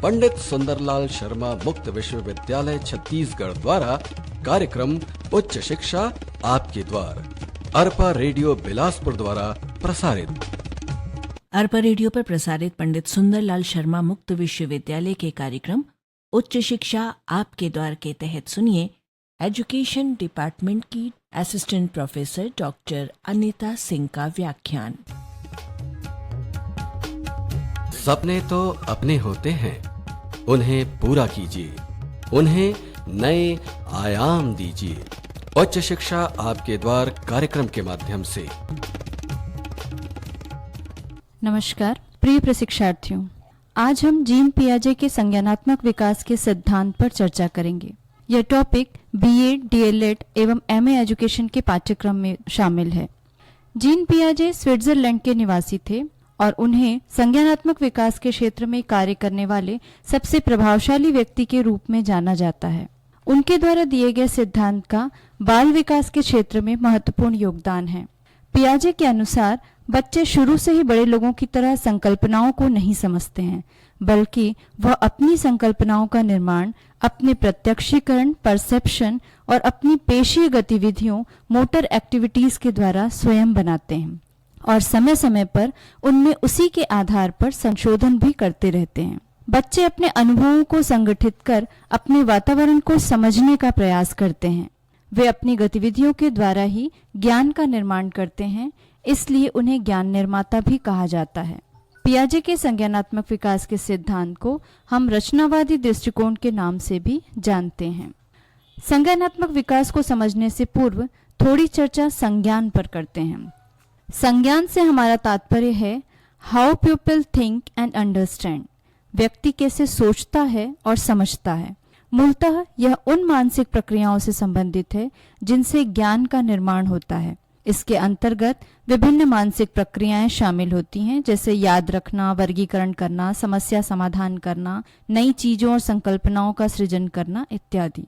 पंडित सुंदरलाल शर्मा मुक्त विश्वविद्यालय छत्तीसगढ़ द्वारा कार्यक्रम उच्च शिक्षा आपके द्वार अरपा रेडियो बिलासपुर द्वारा प्रसारित। अरपा रेडियो पर प्रसारित पंडित सुंदरलाल शर्मा मुक्त विश्वविद्यालय के कार्यक्रम उच्च शिक्षा आपके द्वार के तहत सुनिए एजुकेशन डिपार्टमेंट की assistant professor doctor Anita Singh का व्याख्यान। सपने तो अपने होते हैं, उन्हें पूरा कीजिए, उन्हें नए आयाम दीजिए। उच्च शिक्षा आपके द्वार कार्यक्रम के माध्यम से। नमस्कार प्रिय प्रशिक्षार्थियों, आज हम जीन पियाजे के संज्ञानात्मक विकास के सिद्धांत पर चर्चा करेंगे। यह टॉपिक बीए, डीएलएड एवं एमए एजुकेशन के पाठ्यक्रम में शामिल है। जीन पियाजे स्विट्जरलैंड के निवासी थे और उन्हें संज्ञानात्मक विकास के क्षेत्र में कार्य करने वाले सबसे प्रभावशाली व्यक्ति के रूप में जाना जाता है। उनके द्वारा दिए गए सिद्धांत का बाल विकास के क्षेत्र में महत्वपूर्ण योगदान है। पियाजे के अनुसार बच्चे शुरू से ही बड़े लोगों की तरह संकल्पनाओं को नहीं समझते हैं, बल्कि वह अपनी संकल्पनाओं का निर्माण अपने प्रत्यक्षीकरण, परसेप्शन और अपनी पेशीय गतिविधियों, मोटर एक्टिविटीज के द्वारा स्वयं बनाते हैं और समय समय पर उनमें उसी के आधार पर संशोधन भी करते रहते हैं। बच्चे अपने अनुभवों को संगठित कर अपने वातावरण को समझने का प्रयास करते हैं। वे अपनी गतिविधियों के द्वारा ही ज्ञान का निर्माण करते हैं, इसलिए उन्हें ज्ञान निर्माता भी कहा जाता है। पियाजे के संज्ञानात्मक विकास के सिद्धांत को हम रचनावादी दृष्टिकोण के नाम से भी जानते हैं। संज्ञानात्मक विकास को समझने से पूर्व थोड़ी चर्चा संज्ञान पर करते हैं। संज्ञान से हमारा तात्पर्य है how people think and understand. व्यक्ति कैसे सोचता है और समझता है। मूलतः यह उन मानसिक प्रक्रियाओं से संबंधित है जिनसे ज्ञान का निर्माण होता है। इसके अंतर्गत विभिन्न मानसिक प्रक्रियाएं शामिल होती हैं, जैसे याद रखना, वर्गीकरण करना, समस्या समाधान करना, नई चीजों और संकल्पनाओं का सृजन करना इत्यादि।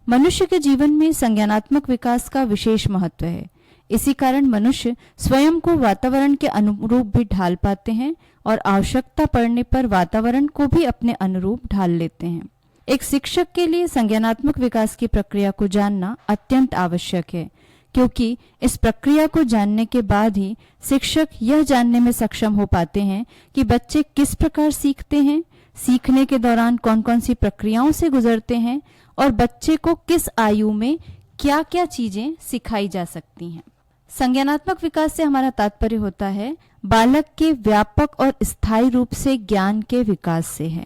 मनुष्य के जीवन में संज्ञानात्मक विकास का विशेष महत्व है। इसी कारण मनुष्य स्वयं को वातावरण के अनुरूप भी ढाल पाते हैं और आवश्यकता पड़ने पर वातावरण को भी अपने अनुरूप ढाल लेते हैं। एक शिक्षक के लिए संज्ञानात्मक विकास की प्रक्रिया को जानना अत्यंत आवश्यक है, क्योंकि इस प्रक्रिया को जानने के बाद ही शिक्षक यह जानने में सक्षम हो पाते हैं कि बच्चे किस प्रकार सीखते हैं, सीखने के दौरान कौन कौन सी प्रक्रियाओं से गुजरते हैं और बच्चे को किस आयु में क्या क्या चीजें सिखाई जा सकती हैं। संज्ञानात्मक विकास से हमारा तात्पर्य होता है बालक के व्यापक और स्थायी रूप से ज्ञान के विकास से है।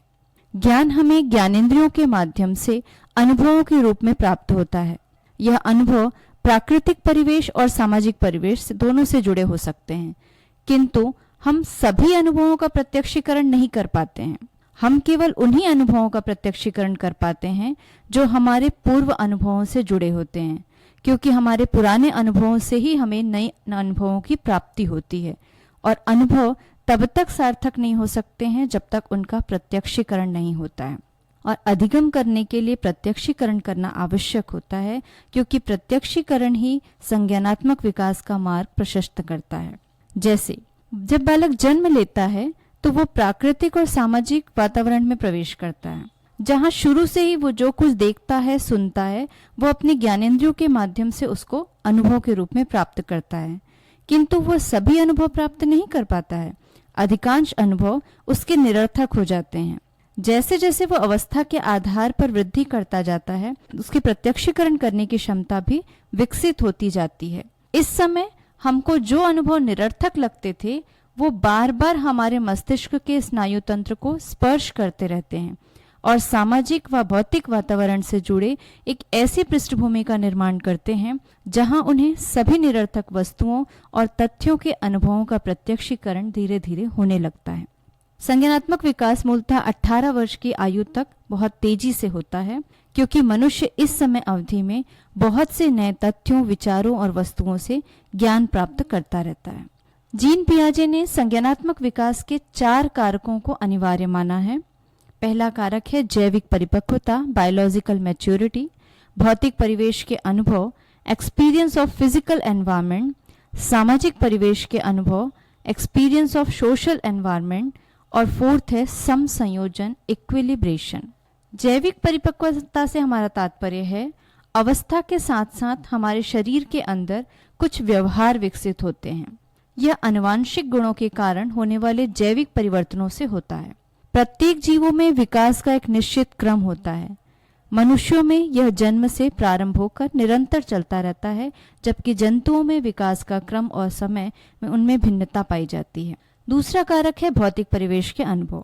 ज्ञान हमें ज्ञानेंद्रियों के माध्यम से अनुभवों के रूप में प्राप्त होता है। यह अनुभव प्राकृतिक परिवेश और सामाजिक परिवेश दोनों से जुड़े हो सकते हैं, किंतु हम सभी अनुभवों का प्रत्यक्षीकरण नहीं कर पाते हैं। हम केवल उन्हीं अनुभवों का प्रत्यक्षीकरण कर पाते हैं जो हमारे पूर्व अनुभवों से जुड़े होते हैं, क्योंकि हमारे पुराने अनुभवों से ही हमें नए अनुभवों की प्राप्ति होती है और अनुभव तब तक सार्थक नहीं हो सकते हैं जब तक उनका प्रत्यक्षीकरण नहीं होता है। और अधिगम करने के लिए प्रत्यक्षीकरण करना आवश्यक होता है, क्योंकि प्रत्यक्षीकरण ही संज्ञानात्मक विकास का मार्ग प्रशस्त करता है। जैसे जब बालक जन्म लेता है तो वो प्राकृतिक और सामाजिक वातावरण में प्रवेश करता है, जहाँ शुरू से ही वो जो कुछ देखता है, सुनता है, वो अपने ज्ञानेंद्रियों के माध्यम से उसको अनुभव के रूप में प्राप्त करता है, किंतु वो सभी अनुभव प्राप्त नहीं कर पाता है। अधिकांश अनुभव उसके निरर्थक हो जाते हैं। जैसे जैसे वो अवस्था के आधार पर वृद्धि करता जाता है, उसके प्रत्यक्षीकरण करने की क्षमता भी विकसित होती जाती है। इस समय हमको जो अनुभव निरर्थक लगते थे, वो बार बार हमारे मस्तिष्क के स्नायु तंत्र को स्पर्श करते रहते हैं और सामाजिक व भौतिक वातावरण से जुड़े एक ऐसी पृष्ठभूमि का निर्माण करते हैं जहां उन्हें सभी निरर्थक वस्तुओं और तथ्यों के अनुभवों का प्रत्यक्षीकरण धीरे धीरे होने लगता है। संज्ञानात्मक विकास मूलतः 18 वर्ष की आयु तक बहुत तेजी से होता है, क्योंकि मनुष्य इस समय अवधि में बहुत से नए तथ्यों, विचारों और वस्तुओं से ज्ञान प्राप्त करता रहता है। जीन पियाजे ने संज्ञानात्मक विकास के 4 कारकों को अनिवार्य माना है। पहला कारक है जैविक परिपक्वता, बायोलॉजिकल मैच्योरिटी, भौतिक परिवेश के अनुभव, एक्सपीरियंस ऑफ फिजिकल एनवायरनमेंट, सामाजिक परिवेश के अनुभव, एक्सपीरियंस ऑफ सोशल एनवायरनमेंट और फोर्थ है सम संयोजन, इक्विलिब्रेशन। जैविक परिपक्वता से हमारा तात्पर्य है अवस्था के साथ साथ हमारे शरीर के अंदर कुछ व्यवहार विकसित होते हैं। यह आनुवांशिक गुणों के कारण होने वाले जैविक परिवर्तनों से होता है। प्रत्येक जीवों में विकास का एक निश्चित क्रम होता है। मनुष्यों में यह जन्म से प्रारंभ होकर निरंतर चलता रहता है, जबकि जंतुओं में विकास का क्रम और समय में उनमें भिन्नता पाई जाती है। दूसरा कारक है भौतिक परिवेश के अनुभव।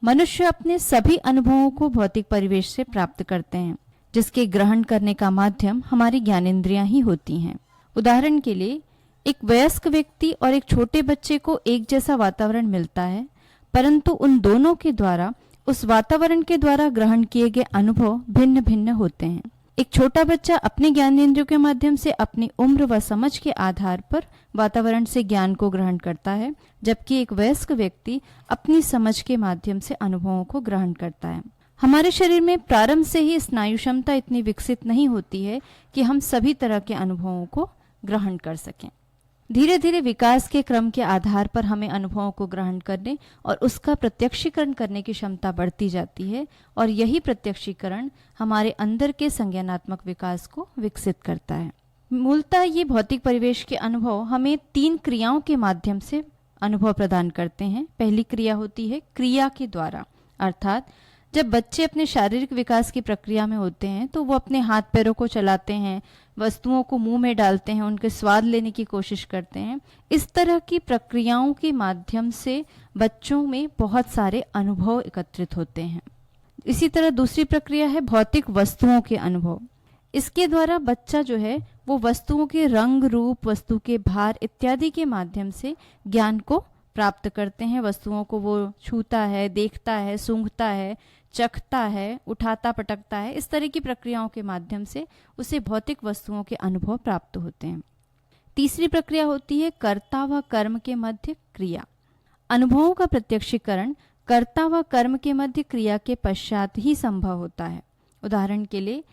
मनुष्य अपने सभी अनुभवों को भौतिक परिवेश से प्राप्त करते हैं, जिसके ग्रहण करने का माध्यम हमारी ज्ञानेंद्रियां ही होती हैं। उदाहरण के लिए एक वयस्क व्यक्ति और एक छोटे बच्चे को एक जैसा वातावरण मिलता है, परंतु उन दोनों के द्वारा उस वातावरण के द्वारा ग्रहण किए गए अनुभव भिन्न भिन्न होते हैं। एक छोटा बच्चा अपने ज्ञानेंद्रियों के माध्यम से अपनी उम्र व समझ के आधार पर वातावरण से ज्ञान को ग्रहण करता है, जबकि एक वयस्क व्यक्ति अपनी समझ के माध्यम से अनुभवों को ग्रहण करता है। हमारे शरीर में प्रारंभ से ही स्नायु क्षमता इतनी विकसित नहीं होती है कि हम सभी तरह के अनुभवों को ग्रहण कर सकें। धीरे धीरे विकास के क्रम के आधार पर हमें अनुभवों को ग्रहण करने और उसका प्रत्यक्षीकरण करने की क्षमता बढ़ती जाती है, और यही प्रत्यक्षीकरण हमारे अंदर के संज्ञानात्मक विकास को विकसित करता है। मूलतः ये भौतिक परिवेश के अनुभव हमें 3 क्रियाओं के माध्यम से अनुभव प्रदान करते हैं। पहली क्रिया होती है क्रिया के द्वारा, अर्थात जब बच्चे अपने शारीरिक विकास की प्रक्रिया में होते हैं तो वो अपने हाथ पैरों को चलाते हैं, वस्तुओं को मुंह में डालते हैं, उनके स्वाद लेने की कोशिश करते हैं। इस तरह की प्रक्रियाओं के माध्यम से बच्चों में बहुत सारे अनुभव एकत्रित होते हैं। इसी तरह दूसरी प्रक्रिया है भौतिक वस्तुओं के अनुभव। इसके द्वारा बच्चा जो है वो वस्तुओं के रंग, रूप, वस्तु के भार इत्यादि के माध्यम से ज्ञान को प्राप्त करते हैं। वस्तुओं को वो छूता है, देखता है, सूंघता है, चखता है, उठाता पटकता है। इस तरह की प्रक्रियाओं के माध्यम से उसे भौतिक वस्तुओं के अनुभव प्राप्त होते हैं। तीसरी प्रक्रिया होती है कर्ता व कर्म के मध्य क्रिया। अनुभवों का प्रत्यक्षीकरण कर्ता व कर्म के मध्य क्रिया के पश्चात ही संभव होता है। उदाहरण के लिए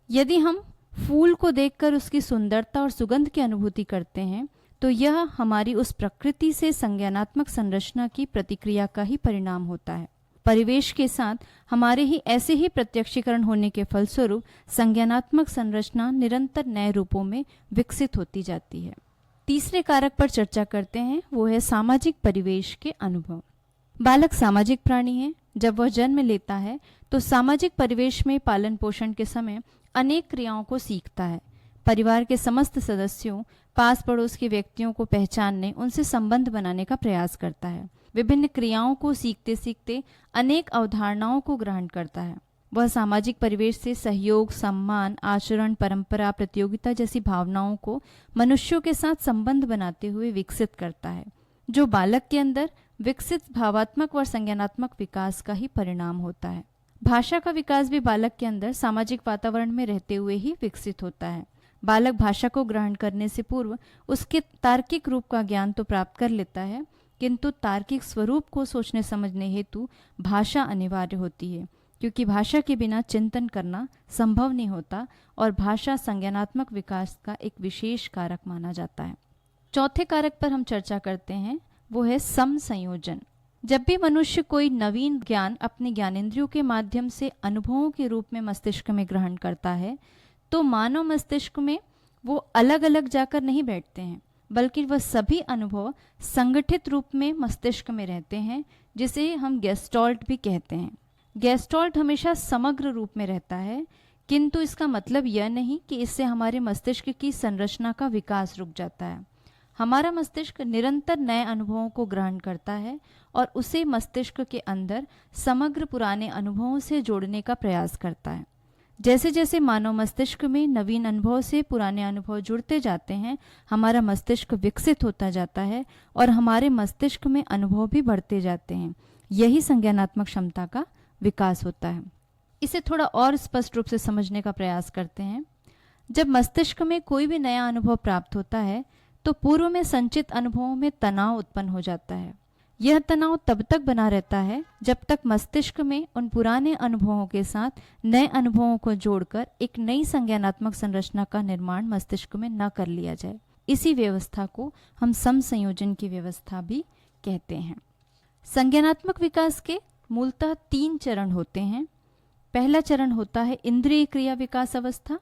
यदि हम फूल को देखकर उसकी सुंदरता और सुगंध की अनुभूति करते हैं तो यह हमारी उस प्रकृति से संज्ञानात्मक संरचना की प्रतिक्रिया का ही परिणाम होता है। परिवेश के साथ हमारे ही ऐसे ही प्रत्यक्षीकरण होने के फलस्वरूप संज्ञानात्मक संरचना निरंतर नए रूपों में विकसित होती जाती है। तीसरे कारक पर चर्चा करते हैं, वो है सामाजिक परिवेश के अनुभव। बालक सामाजिक प्राणी है। जब वह जन्म लेता है तो सामाजिक परिवेश में पालन पोषण के समय अनेक क्रियाओं को सीखता है। परिवार के समस्त सदस्यों, पास पड़ोस के व्यक्तियों को पहचानने, उनसे संबंध बनाने का प्रयास करता है। विभिन्न क्रियाओं को सीखते सीखते अनेक अवधारणाओं को ग्रहण करता है। वह सामाजिक परिवेश से सहयोग, सम्मान, आचरण, परंपरा, प्रतियोगिता जैसी भावनाओं को मनुष्यों के साथ संबंध बनाते हुए विकसित करता है, जो बालक के अंदर विकसित भावात्मक व संज्ञानात्मक विकास का ही परिणाम होता है। भाषा का विकास भी बालक के अंदर सामाजिक वातावरण में रहते हुए ही विकसित होता है। बालक भाषा को ग्रहण करने से पूर्व उसके तार्किक रूप का ज्ञान तो प्राप्त कर लेता है, किंतु तार्किक स्वरूप को सोचने समझने हेतु भाषा अनिवार्य होती है, क्योंकि भाषा के बिना चिंतन करना संभव नहीं होता और भाषा संज्ञानात्मक विकास का एक विशेष कारक माना जाता है। चौथे कारक पर हम चर्चा करते हैं, वो है सम संयोजन। जब भी मनुष्य कोई नवीन ज्ञान अपने ज्ञानेंद्रियों के माध्यम से अनुभवों के रूप में मस्तिष्क में ग्रहण करता है तो मानव मस्तिष्क में वो अलग अलग जाकर नहीं बैठते हैं, बल्कि वह सभी अनुभव संगठित रूप में मस्तिष्क में रहते हैं, जिसे हम गेस्टॉल्ट भी कहते हैं। गेस्टॉल्ट हमेशा समग्र रूप में रहता है, किंतु इसका मतलब यह नहीं कि इससे हमारे मस्तिष्क की संरचना का विकास रुक जाता है। हमारा मस्तिष्क निरंतर नए अनुभवों को ग्रहण करता है और उसे मस्तिष्क के अंदर समग्र पुराने अनुभवों से जोड़ने का प्रयास करता है। जैसे जैसे मानव मस्तिष्क में नवीन अनुभव से पुराने अनुभव जुड़ते जाते हैं, हमारा मस्तिष्क विकसित होता जाता है और हमारे मस्तिष्क में अनुभव भी बढ़ते जाते हैं। यही संज्ञानात्मक क्षमता का विकास होता है। इसे थोड़ा और स्पष्ट रूप से समझने का प्रयास करते हैं। जब मस्तिष्क में कोई भी नया अनुभव प्राप्त होता है तो पूर्व में संचित अनुभवों में तनाव उत्पन्न हो जाता है। यह तनाव तब तक बना रहता है जब तक मस्तिष्क में उन पुराने अनुभवों के साथ नए अनुभवों को जोड़कर एक नई संज्ञानात्मक संरचना का निर्माण मस्तिष्क में न कर लिया जाए। इसी व्यवस्था को हम समसंयोजन की व्यवस्था भी कहते हैं। संज्ञानात्मक विकास के मूलतः 3 चरण होते हैं। पहला चरण होता है इंद्रिय क्रिया विकास अवस्था,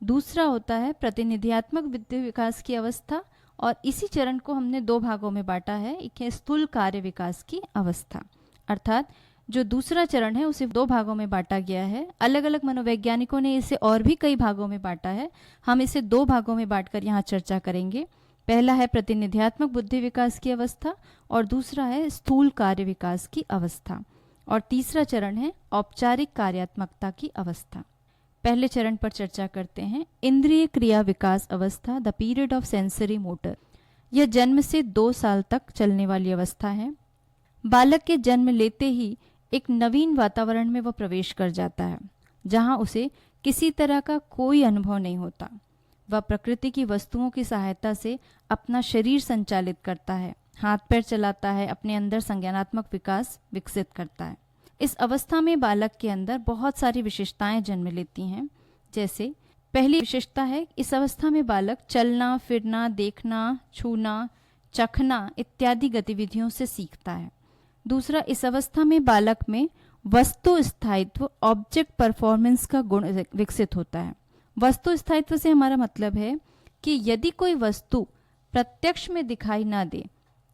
दूसरा होता है प्रतिनिधियात्मक बुद्धि विकास की अवस्था, और इसी चरण को हमने 2 भागों में बांटा है, एक है स्थूल कार्य विकास की अवस्था। अर्थात जो दूसरा चरण है उसे 2 भागों में बांटा गया है। अलग अलग मनोवैज्ञानिकों ने इसे और भी कई भागों में बांटा है, हम इसे 2 भागों में बांटकर यहाँ चर्चा करेंगे। पहला है प्रतिनिधियात्मक बुद्धि विकास की अवस्था और दूसरा है स्थूल कार्य विकास की अवस्था, और तीसरा चरण है औपचारिक कार्यात्मकता की अवस्था। पहले चरण पर चर्चा करते हैं, इंद्रिय क्रिया विकास अवस्था, the period of sensory motor. यह जन्म से 2 साल तक चलने वाली अवस्था है। बालक के जन्म लेते ही एक नवीन वातावरण में वह प्रवेश कर जाता है, जहां उसे किसी तरह का कोई अनुभव नहीं होता। वह प्रकृति की वस्तुओं की सहायता से अपना शरीर संचालित करता है, हाथ पैर चलाता है, अपने अंदर संज्ञानात्मक विकास विकसित करता है। इस अवस्था में बालक के अंदर बहुत सारी विशेषताएं जन्म लेती हैं। जैसे पहली विशेषता है, इस अवस्था में बालक चलना, फिरना, देखना, छूना, चखना इत्यादि गतिविधियों से सीखता है। दूसरा, इस अवस्था में बालक में वस्तु स्थायित्व, ऑब्जेक्ट परफॉर्मेंस का गुण विकसित होता है। वस्तु स्थायित्व से हमारा मतलब है कि यदि कोई वस्तु प्रत्यक्ष में दिखाई ना दे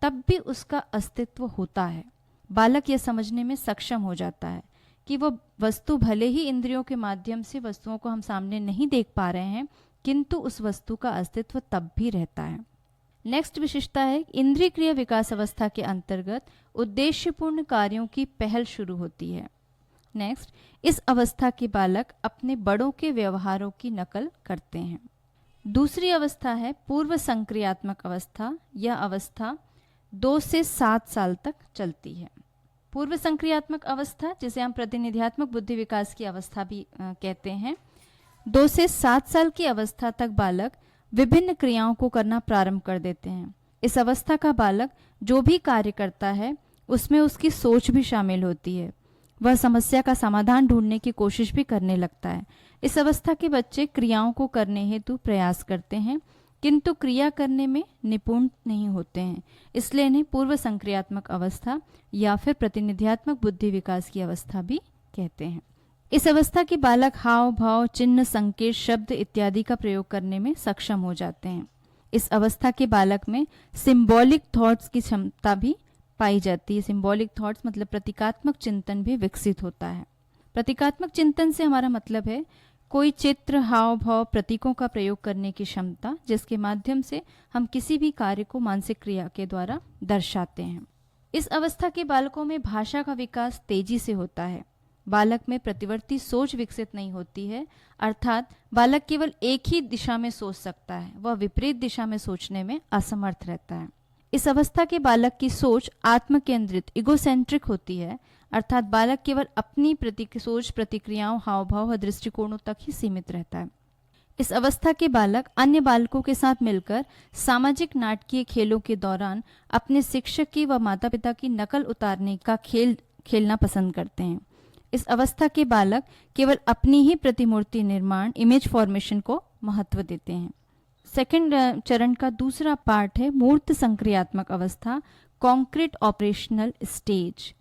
तब भी उसका अस्तित्व होता है। बालक यह समझने में सक्षम हो जाता है कि वह वस्तु भले ही इंद्रियों के माध्यम से वस्तुओं को हम सामने नहीं देख पा रहे हैं, किंतु उस वस्तु का अस्तित्व तब भी रहता है। नेक्स्ट विशेषता है, इंद्रिय क्रिया विकास अवस्था के अंतर्गत उद्देश्यपूर्ण कार्यों की पहल शुरू होती है। नेक्स्ट, इस अवस्था के बालक अपने बड़ों के व्यवहारों की नकल करते हैं। दूसरी अवस्था है पूर्व संक्रियात्मक अवस्था। यह अवस्था 2 से 7 साल तक चलती है। पूर्व संक्रियात्मक अवस्था, जिसे हम प्रतिनिधियात्मक बुद्धि विकास की अवस्था भी कहते हैं, 2 से 7 साल की अवस्था तक बालक विभिन्न क्रियाओं को करना प्रारंभ कर देते हैं। इस अवस्था का बालक जो भी कार्य करता है उसमें उसकी सोच भी शामिल होती है। वह समस्या का समाधान ढूंढने की कोशिश भी करने लगता है। इस अवस्था के बच्चे क्रियाओं को करने हेतु प्रयास करते हैं, किंतु क्रिया करने में निपुण नहीं होते हैं, इसलिए इन्हें पूर्व संक्रियात्मक अवस्था या फिर प्रतिनिधियात्मक बुद्धि विकास की अवस्था भी कहते हैं। इस अवस्था के बालक हाव भाव, चिन्ह, संकेत, शब्द इत्यादि का प्रयोग करने में सक्षम हो जाते हैं। इस अवस्था के बालक में सिंबॉलिक थॉट्स की क्षमता भी पाई जाती है। सिंबॉलिक थॉट्स मतलब प्रतीकात्मक चिंतन भी विकसित होता है। प्रतीकात्मक चिंतन से हमारा मतलब है कोई चित्र, हाव भाव, प्रतीकों का प्रयोग करने की क्षमता, जिसके माध्यम से हम किसी भी कार्य को मानसिक क्रिया के द्वारा दर्शाते हैं। इस अवस्था के बालकों में भाषा का विकास तेजी से होता है। बालक में प्रतिवर्ती सोच विकसित नहीं होती है, अर्थात बालक केवल एक ही दिशा में सोच सकता है, वह विपरीत दिशा में सोचने में असमर्थ रहता है। इस अवस्था के बालक की सोच आत्म केंद्रित, इगोसेंट्रिक होती है, अर्थात बालक केवल अपनी सोच, प्रतिक्रियाओं, हाव भाव और दृष्टिकोणों तक ही सीमित रहता है। इस अवस्था के बालक अन्य बालकों के साथ मिलकर सामाजिक नाटकीय खेलों के दौरान अपने शिक्षक की व माता पिता की नकल उतारने का खेल खेलना पसंद करते हैं। इस अवस्था के बालक केवल अपनी ही प्रतिमूर्ति निर्माण, इमेज फॉर्मेशन को महत्व देते हैं। सेकंड चरण का दूसरा पार्ट है मूर्त संक्रियात्मक अवस्था, कॉन्क्रीट ऑपरेशनल स्टेज,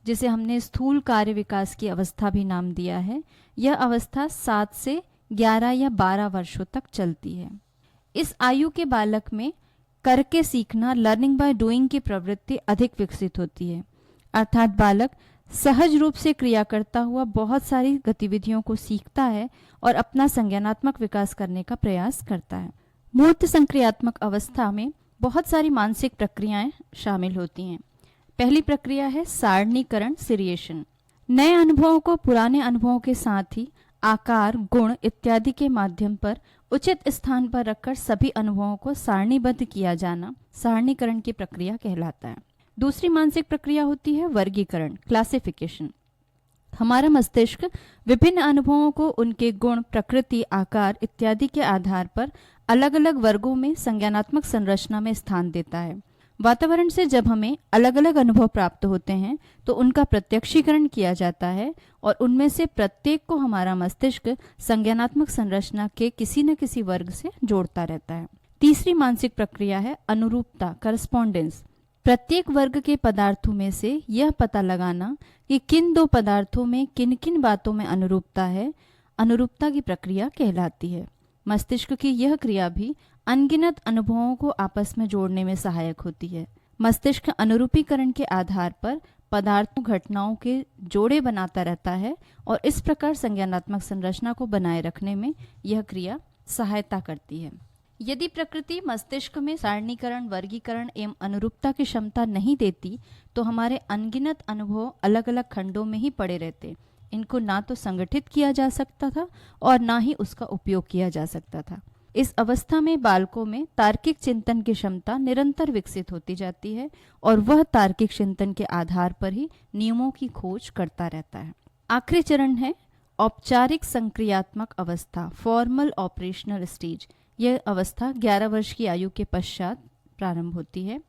जिसे हमने स्थूल कार्य विकास की अवस्था भी नाम दिया है। यह अवस्था 7 से 11 या 12 वर्षों तक चलती है। इस आयु के बालक में करके सीखना, लर्निंग बाय डूइंग की प्रवृत्ति अधिक विकसित होती है, अर्थात बालक सहज रूप से क्रिया करता हुआ बहुत सारी गतिविधियों को सीखता है और अपना संज्ञानात्मक विकास करने का प्रयास करता है। मूर्त संक्रियात्मक अवस्था में बहुत सारी मानसिक प्रक्रियाएं शामिल होती हैं। पहली प्रक्रिया है सारणीकरण, सीरिएशन। नए अनुभवों को पुराने अनुभवों के साथ ही आकार, गुण इत्यादि के माध्यम पर उचित स्थान पर रखकर सभी अनुभवों को सारणीबद्ध किया जाना सारणीकरण की प्रक्रिया कहलाता है। दूसरी मानसिक प्रक्रिया होती है वर्गीकरण, क्लासिफिकेशन। हमारा मस्तिष्क विभिन्न अनुभवों को उनके गुण, प्रकृति, आकार इत्यादि के आधार पर अलग अलग वर्गों में संज्ञानात्मक संरचना में स्थान देता है। वातावरण से जब हमें अलग अलग अनुभव प्राप्त होते हैं तो उनका प्रत्यक्षीकरण किया जाता है और उनमें से प्रत्येक को हमारा मस्तिष्क संज्ञानात्मक संरचना के किसी न किसी वर्ग से जोड़ता रहता है। तीसरी मानसिक प्रक्रिया है अनुरूपता, करस्पॉन्डेंस। प्रत्येक वर्ग के पदार्थों में से यह पता लगाना कि किन दो पदार्थों में किन किन बातों में अनुरूपता है, अनुरूपता की प्रक्रिया कहलाती है। मस्तिष्क की यह क्रिया भी अनगिनत अनुभवों को आपस में जोड़ने में सहायक होती है। मस्तिष्क अनुरूपीकरण के आधार पर पदार्थों घटनाओं के जोड़े बनाता रहता है और इस प्रकार संज्ञानात्मक संरचना को बनाए रखने में यह क्रिया सहायता करती है। यदि प्रकृति मस्तिष्क में सारणीकरण, वर्गीकरण एवं अनुरूपता की क्षमता नहीं देती तो हमारे अनगिनत अनुभव अलग अलग खंडों में ही पड़े रहते। इनको ना तो संगठित किया जा सकता था और ना ही उसका उपयोग किया जा सकता था। इस अवस्था में बालकों में तार्किक चिंतन की क्षमता निरंतर विकसित होती जाती है और वह तार्किक चिंतन के आधार पर ही नियमों की खोज करता रहता है। आखिरी चरण है औपचारिक संक्रियात्मक अवस्था, फॉर्मल ऑपरेशनल स्टेज। यह अवस्था 11 वर्ष की आयु के पश्चात प्रारंभ होती है।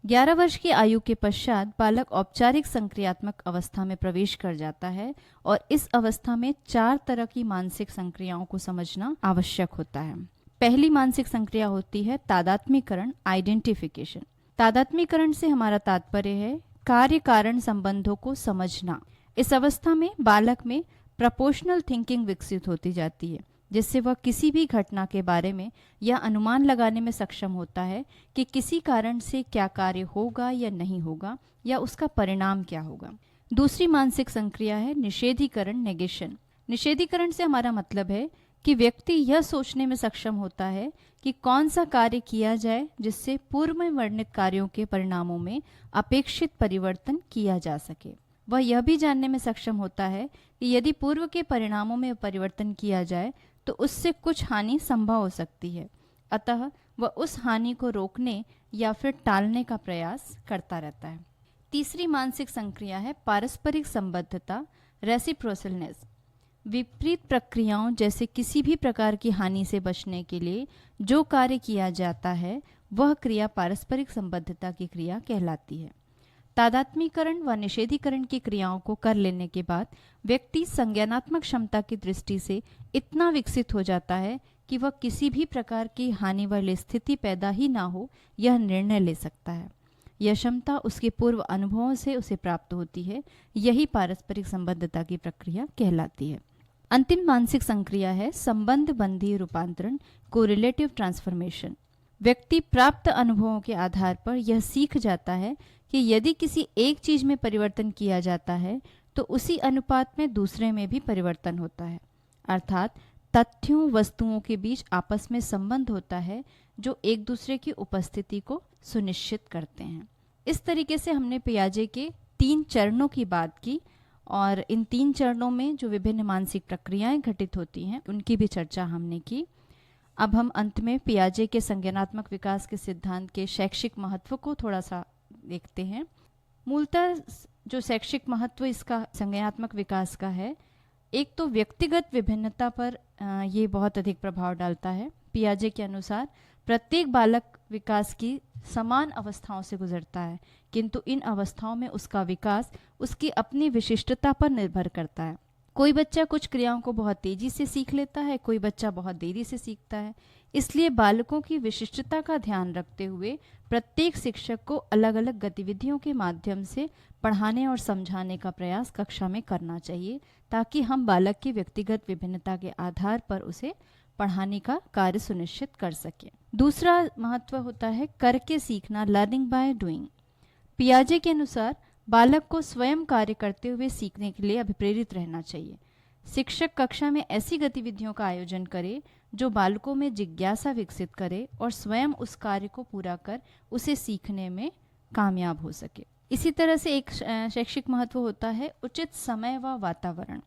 11 वर्ष की आयु के पश्चात बालक औपचारिक संक्रियात्मक अवस्था में प्रवेश कर जाता है और इस अवस्था में 4 तरह की मानसिक संक्रियाओं को समझना आवश्यक होता है। पहली मानसिक संक्रिया होती है तादात्म्यकरण, आइडेंटिफिकेशन। तादात्म्यकरण से हमारा तात्पर्य है कार्य कारण संबंधों को समझना। इस अवस्था में बालक में प्रपोर्शनल थिंकिंग विकसित होती जाती है, जिससे वह किसी भी घटना के बारे में यह अनुमान लगाने में सक्षम होता है कि किसी कारण से क्या कार्य होगा या नहीं होगा या उसका परिणाम क्या होगा। दूसरी मानसिक संक्रिया है निषेधीकरण, नेगेशन। निषेधीकरण से हमारा मतलब है कि व्यक्ति यह सोचने में सक्षम होता है कि कौन सा कार्य किया जाए जिससे पूर्व में वर्णित कार्यों के परिणामों में अपेक्षित परिवर्तन किया जा सके। वह यह भी जानने में सक्षम होता है कि यदि पूर्व के परिणामों में परिवर्तन किया जाए तो उससे कुछ हानि संभव हो सकती है, अतः वह उस हानि को रोकने या फिर टालने का प्रयास करता रहता है। तीसरी मानसिक संक्रिया है पारस्परिक संबद्धता, रेसिप्रोसिलनेस। विपरीत प्रक्रियाओं जैसे किसी भी प्रकार की हानि से बचने के लिए जो कार्य किया जाता है वह क्रिया पारस्परिक संबद्धता की क्रिया कहलाती है। तादात्म्यकरण व निषेधीकरण की क्रियाओं को कर लेने के बाद व्यक्ति संज्ञानात्मक क्षमता की दृष्टि से इतना विकसित हो जाता है कि वह किसी भी प्रकार की हानि वाली स्थिति पैदा ही ना हो यह निर्णय ले सकता है। यह क्षमता उसके पूर्व अनुभवों से उसे प्राप्त होती है। यही पारस्परिक संबद्धता की प्रक्रिया कहलाती है। अंतिम मानसिक संक्रिया है संबंध बंधी रूपांतरण, कोरिलेटिव ट्रांसफॉर्मेशन। व्यक्ति प्राप्त अनुभवों के आधार पर यह सीख जाता है कि यदि किसी एक चीज में परिवर्तन किया जाता है तो उसी अनुपात में दूसरे में भी परिवर्तन होता है। अर्थात तथ्यों, वस्तुओं के बीच आपस में संबंध होता है जो एक दूसरे की उपस्थिति को सुनिश्चित करते हैं। इस तरीके से हमने पियाजे के 3 चरणों की बात की और इन 3 चरणों में जो विभिन्न मानसिक प्रक्रियाएं घटित होती हैं उनकी भी चर्चा हमने की। अब हम अंत में पियाजे के संज्ञानात्मक विकास के सिद्धांत के शैक्षिक महत्व को थोड़ा सा देखते हैं। मूलतः जो शैक्षिक महत्व इसका संज्ञानात्मक विकास का है, एक तो व्यक्तिगत विभिन्नता पर ये बहुत अधिक प्रभाव डालता है। पियाजे के अनुसार प्रत्येक बालक विकास की समान अवस्थाओं से गुजरता है, किंतु इन अवस्थाओं में उसका विकास उसकी अपनी विशिष्टता पर निर्भर करता है। कोई बच्चा कुछ क्रियाओं को बहुत तेजी से सीख लेता है, कोई बच्चा बहुत देरी से सीखता है। इसलिए बालकों की विशिष्टता का ध्यान रखते हुए प्रत्येक शिक्षक को अलग अलग गतिविधियों के माध्यम से पढ़ाने और समझाने का प्रयास कक्षा में करना चाहिए, ताकि हम बालक की व्यक्तिगत विभिन्नता के आधार पर उसे पढ़ाने का कार्य सुनिश्चित कर सके। दूसरा महत्व होता है करके सीखना, लर्निंग बाय डूइंग। पियाजे के अनुसार बालक को स्वयं कार्य करते हुए सीखने के लिए अभिप्रेरित रहना चाहिए। शिक्षक कक्षा में ऐसी गतिविधियों का आयोजन करे जो बालकों में जिज्ञासा विकसित करे और स्वयं उस कार्य को पूरा कर उसे सीखने में कामयाब हो सके। इसी तरह से एक शैक्षिक महत्व होता है उचित समय व वातावरण।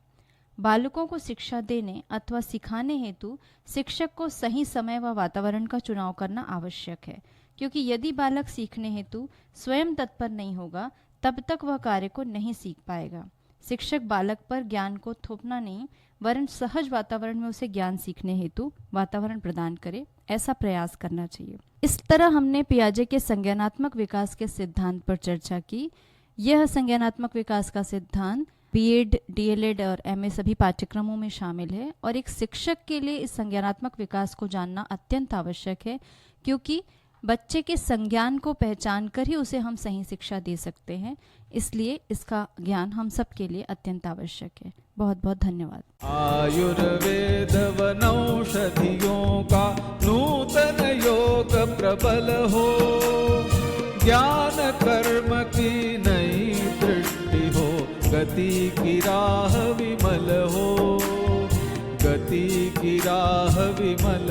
बालकों को शिक्षा देने अथवा सिखाने हेतु शिक्षक को सही समय व वातावरण का चुनाव करना आवश्यक है, क्योंकि यदि बालक सीखने हेतु स्वयं तत्पर नहीं होगा तब तक वह कार्य को नहीं सीख पाएगा। शिक्षक बालक पर ज्ञान को थोपना नहीं, वरन सहज वातावरण में उसे ज्ञान सीखने हेतु वातावरण प्रदान करे, ऐसा प्रयास करना चाहिए। इस तरह हमने पियाजे के संज्ञानात्मक विकास के सिद्धांत पर चर्चा की। यह संज्ञानात्मक विकास का सिद्धांत बीएड, डीएलएड और एमए सभी पाठ्यक्रमों में शामिल है और एक शिक्षक के लिए इस संज्ञानात्मक विकास को जानना अत्यंत आवश्यक है, क्योंकि बच्चे के संज्ञान को पहचान कर ही उसे हम सही शिक्षा दे सकते हैं। इसलिए इसका ज्ञान हम सबके लिए अत्यंत आवश्यक है। बहुत बहुत धन्यवाद। आयुर्वेद वनौषधियों का नूतन योग प्रबल हो, ज्ञान कर्म की नई दृष्टि हो, गति की राह विमल हो, गति की राह विमल